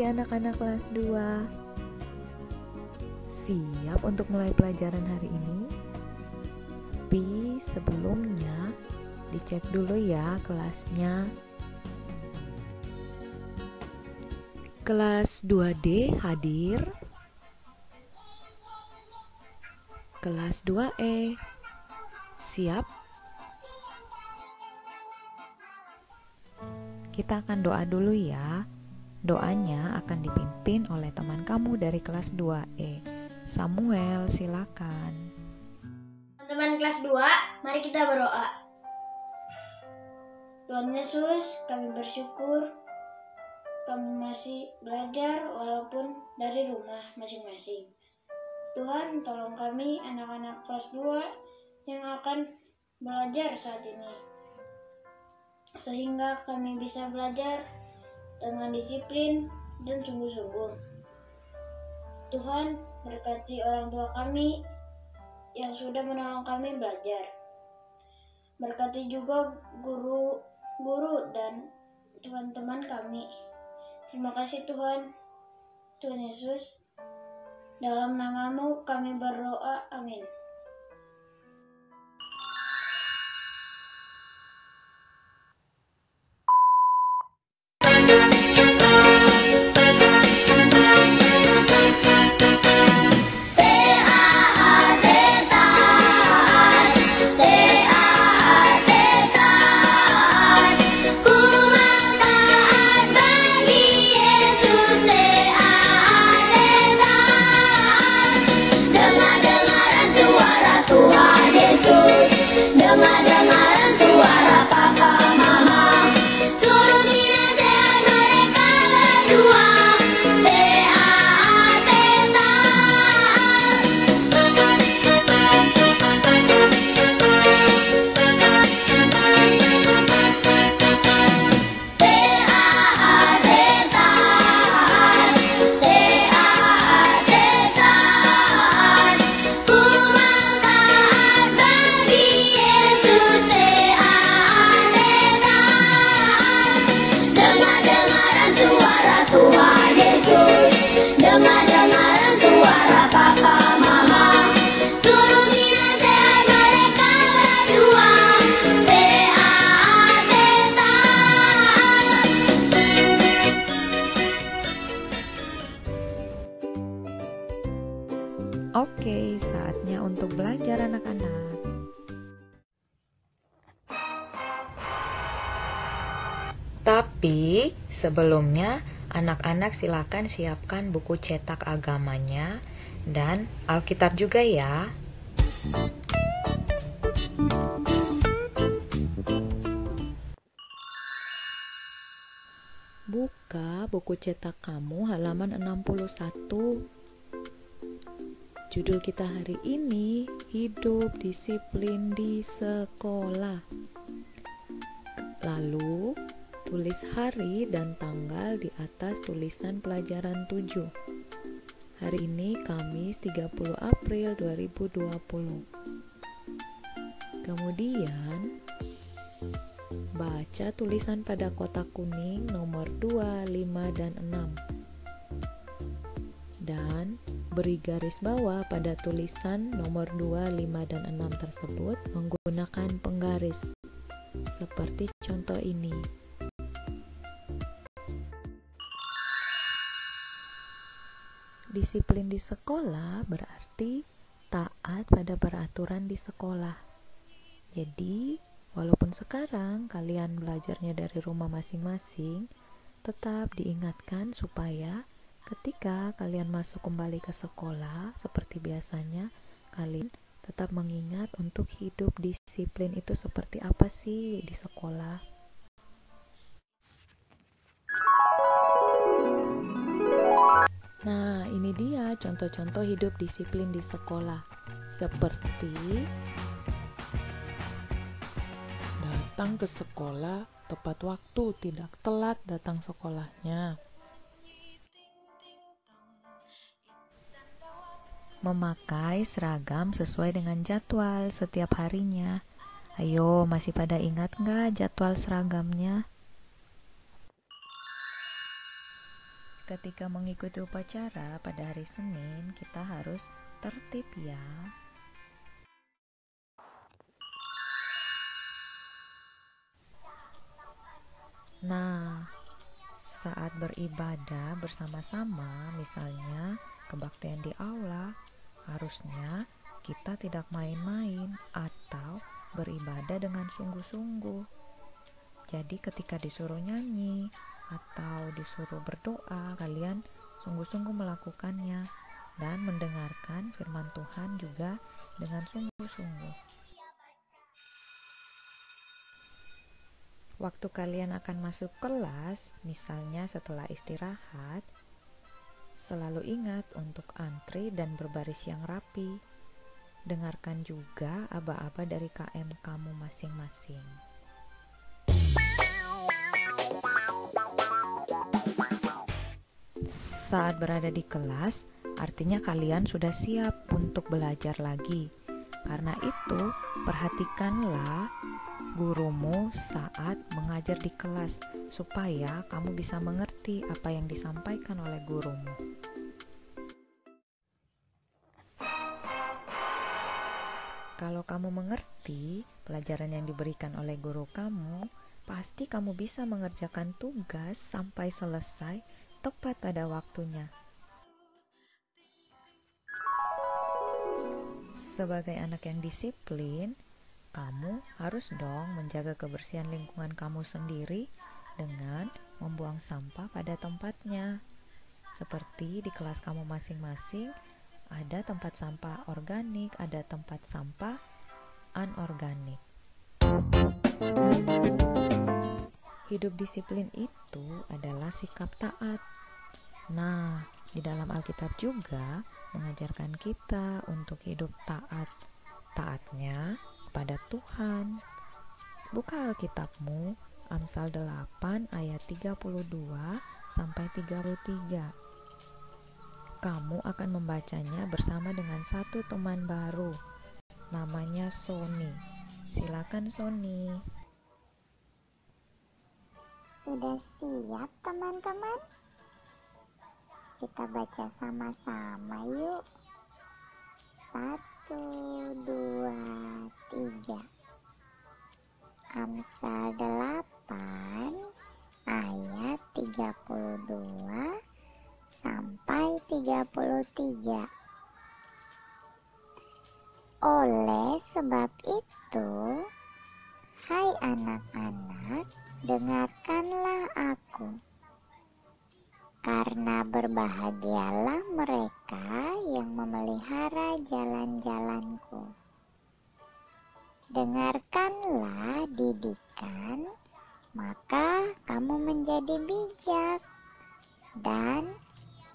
anak-anak kelas 2. Siap untuk mulai pelajaran hari ini? Tapi sebelumnya dicek dulu ya kelasnya. Kelas 2D hadir. Kelas 2E siap? Kita akan doa dulu ya. Doanya akan dipimpin oleh teman kamu dari kelas 2E. Samuel, silakan. Teman-teman kelas 2, mari kita berdoa. Tuhan Yesus, kami bersyukur kami masih belajar walaupun dari rumah masing-masing. Tuhan, tolong kami anak-anak kelas 2 yang akan belajar saat ini, sehingga kami bisa belajar dengan disiplin dan sungguh-sungguh. Tuhan, berkati orang tua kami yang sudah menolong kami belajar. Berkati juga guru-guru dan teman-teman kami. Terima kasih Tuhan. Tuhan Yesus, dalam nama-Mu kami berdoa. Amin. Oke, saatnya untuk belajar anak-anak. Tapi sebelumnya anak-anak silakan siapkan buku cetak agamanya dan Alkitab juga ya. Buka buku cetak kamu halaman 61. Judul kita hari ini, hidup disiplin di sekolah. Lalu, tulis hari dan tanggal di atas tulisan pelajaran 7. Hari ini Kamis 30 April 2020. Kemudian, baca tulisan pada kotak kuning nomor 2, 5, dan 6. Dan beri garis bawah pada tulisan nomor 2, 5, dan 6 tersebut menggunakan penggaris seperti contoh ini. Disiplin di sekolah berarti taat pada peraturan di sekolah. Jadi, walaupun sekarang kalian belajarnya dari rumah masing-masing, tetap diingatkan supaya ketika kalian masuk kembali ke sekolah, seperti biasanya, kalian tetap mengingat untuk hidup disiplin itu seperti apa sih di sekolah. Nah, ini dia contoh-contoh hidup disiplin di sekolah. Seperti datang ke sekolah tepat waktu, tidak telat datang sekolahnya. Memakai seragam sesuai dengan jadwal setiap harinya. Ayo, masih pada ingat nggak jadwal seragamnya? Ketika mengikuti upacara pada hari Senin, kita harus tertib ya. Nah, saat beribadah bersama-sama, misalnya kebaktian di aula, harusnya kita tidak main-main atau beribadah dengan sungguh-sungguh. Jadi ketika disuruh nyanyi atau disuruh berdoa, kalian sungguh-sungguh melakukannya dan mendengarkan firman Tuhan juga dengan sungguh-sungguh. Waktu kalian akan masuk kelas, misalnya setelah istirahat, selalu ingat untuk antri dan berbaris yang rapi. Dengarkan juga aba-aba dari KM kamu masing-masing. Saat berada di kelas, artinya kalian sudah siap untuk belajar lagi. Karena itu, perhatikanlah gurumu saat mengajar di kelas, supaya kamu bisa mengerti apa yang disampaikan oleh gurumu. Kalau kamu mengerti pelajaran yang diberikan oleh guru kamu, pasti kamu bisa mengerjakan tugas sampai selesai tepat pada waktunya. Sebagai anak yang disiplin, kamu harus dong menjaga kebersihan lingkungan kamu sendiri dengan membuang sampah pada tempatnya. Seperti di kelas kamu masing-masing, ada tempat sampah organik, ada tempat sampah anorganik. Hidup disiplin itu adalah sikap taat. Nah, di dalam Alkitab juga mengajarkan kita untuk hidup taat. Taatnya pada Tuhan. Buka Alkitabmu, Amsal 8 ayat 32 sampai 33. Kamu akan membacanya bersama dengan satu teman baru. Namanya Sony. Silakan Sony. Sudah siap teman-teman? Kita baca sama-sama yuk. 1, 2, 3. Amsal 8 ayat 32 sampai 33. Oleh sebab itu, hai anak-anak, dengarkanlah aku. Karena berbahagialah mereka yang memelihara jalan-jalanku. Dengarkanlah didikan, maka kamu menjadi bijak, dan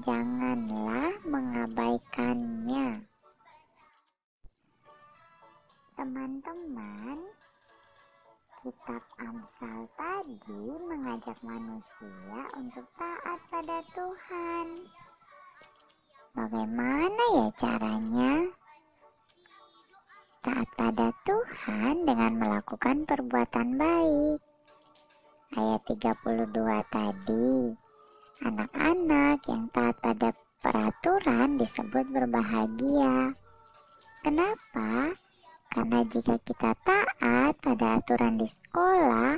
janganlah mengabaikannya. Teman-teman, kitab Amsal tadi mengajak manusia untuk taat pada Tuhan. Bagaimana ya caranya? Taat pada Tuhan dengan melakukan perbuatan baik. Ayat 32 tadi, anak-anak yang taat pada peraturan disebut berbahagia. Kenapa? Karena jika kita taat pada aturan di sekolah,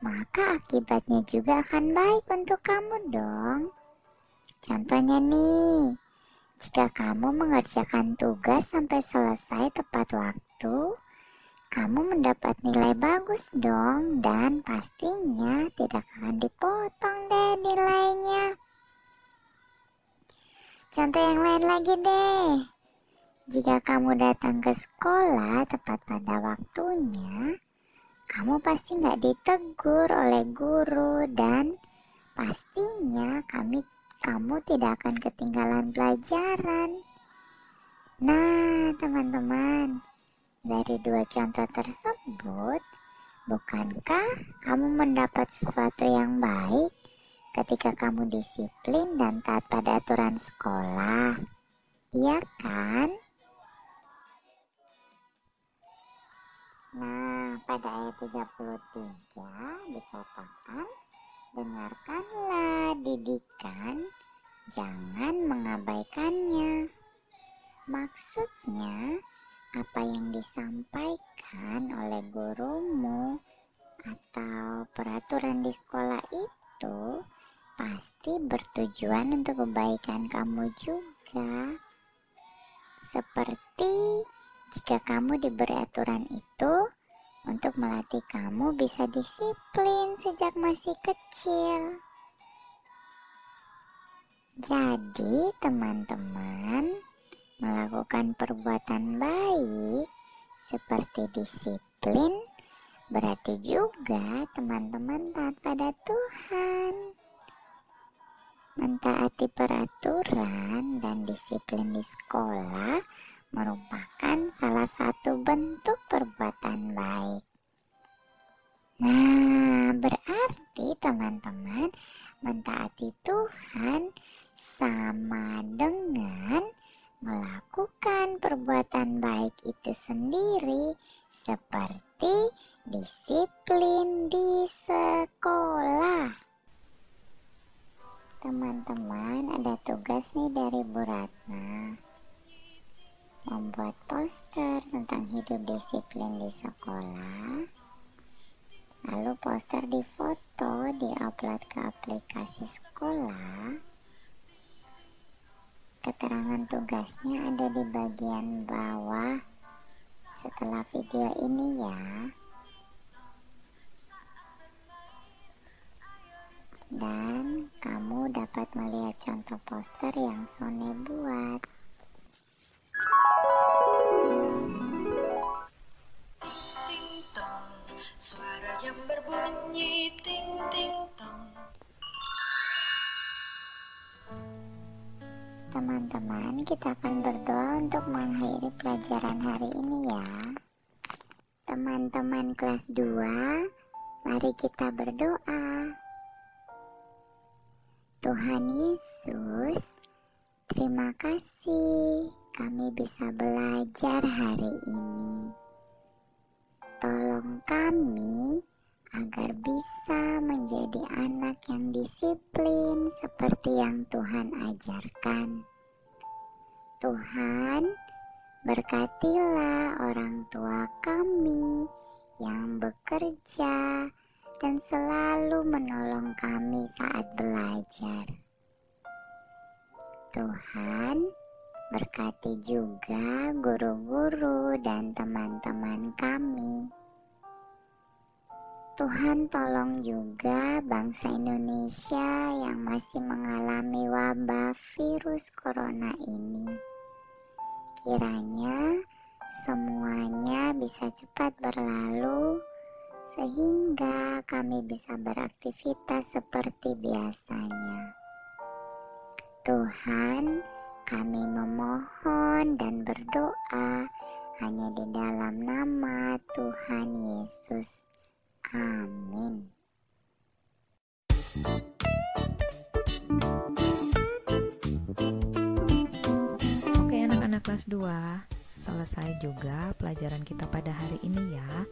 maka akibatnya juga akan baik untuk kamu dong. Contohnya nih, jika kamu mengerjakan tugas sampai selesai tepat waktu, kamu mendapat nilai bagus dong, dan pastinya tidak akan dipotong deh nilainya. Contoh yang lain lagi deh. Jika kamu datang ke sekolah tepat pada waktunya, kamu pasti nggak ditegur oleh guru, dan pastinya kamu tidak akan ketinggalan pelajaran. Nah, teman-teman, dari dua contoh tersebut, bukankah kamu mendapat sesuatu yang baik ketika kamu disiplin dan taat pada aturan sekolah? Iya kan? Nah, pada ayat 33 dikatakan, dengarkanlah didikan, jangan mengabaikannya. Maksudnya, apa yang disampaikan oleh gurumu atau peraturan di sekolah itu pasti bertujuan untuk kebaikan kamu juga. Seperti jika kamu diberi aturan itu untuk melatih kamu bisa disiplin sejak masih kecil. Jadi teman-teman, melakukan perbuatan baik seperti disiplin berarti juga teman-teman taat pada Tuhan. Mentaati peraturan dan disiplin di sekolah merupakan salah satu bentuk perbuatan baik. Nah, berarti teman-teman, mentaati Tuhan sama dengan melakukan perbuatan baik itu sendiri, seperti disiplin di sekolah. Teman-teman, ada tugas nih dari Bu Ratna, membuat poster tentang hidup disiplin di sekolah. Lalu poster difoto, diupload ke aplikasi sekolah. Keterangan tugasnya ada di bagian bawah setelah video ini ya. Dan kamu dapat melihat contoh poster yang Sone buat. Ting tong, suara jam berbunyi ting ting tong. Teman-teman, kita akan berdoa untuk mengakhiri pelajaran hari ini ya. Teman-teman kelas 2, mari kita berdoa. Tuhan Yesus, terima kasih kami bisa belajar hari ini. Tolong kami agar bisa menjadi anak yang disiplin seperti yang Tuhan ajarkan. Tuhan, berkatilah orang tua kami yang bekerja dan selalu menolong kami saat belajar. Tuhan, berkati juga guru-guru dan teman-teman kami. Tuhan, tolong juga bangsa Indonesia yang masih mengalami wabah virus corona ini. Kiranya semuanya bisa cepat berlalu sehingga kami bisa beraktivitas seperti biasanya. Tuhan, kami memohon dan berdoa hanya di dalam nama Tuhan Yesus. Amin. Oke anak-anak kelas 2, selesai juga pelajaran kita pada hari ini ya.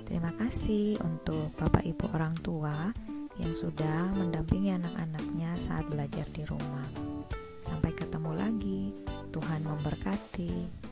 Terima kasih untuk Bapak Ibu orang tua yang sudah mendampingi anak-anaknya saat belajar di rumah. Sampai ketemu lagi, Tuhan memberkati.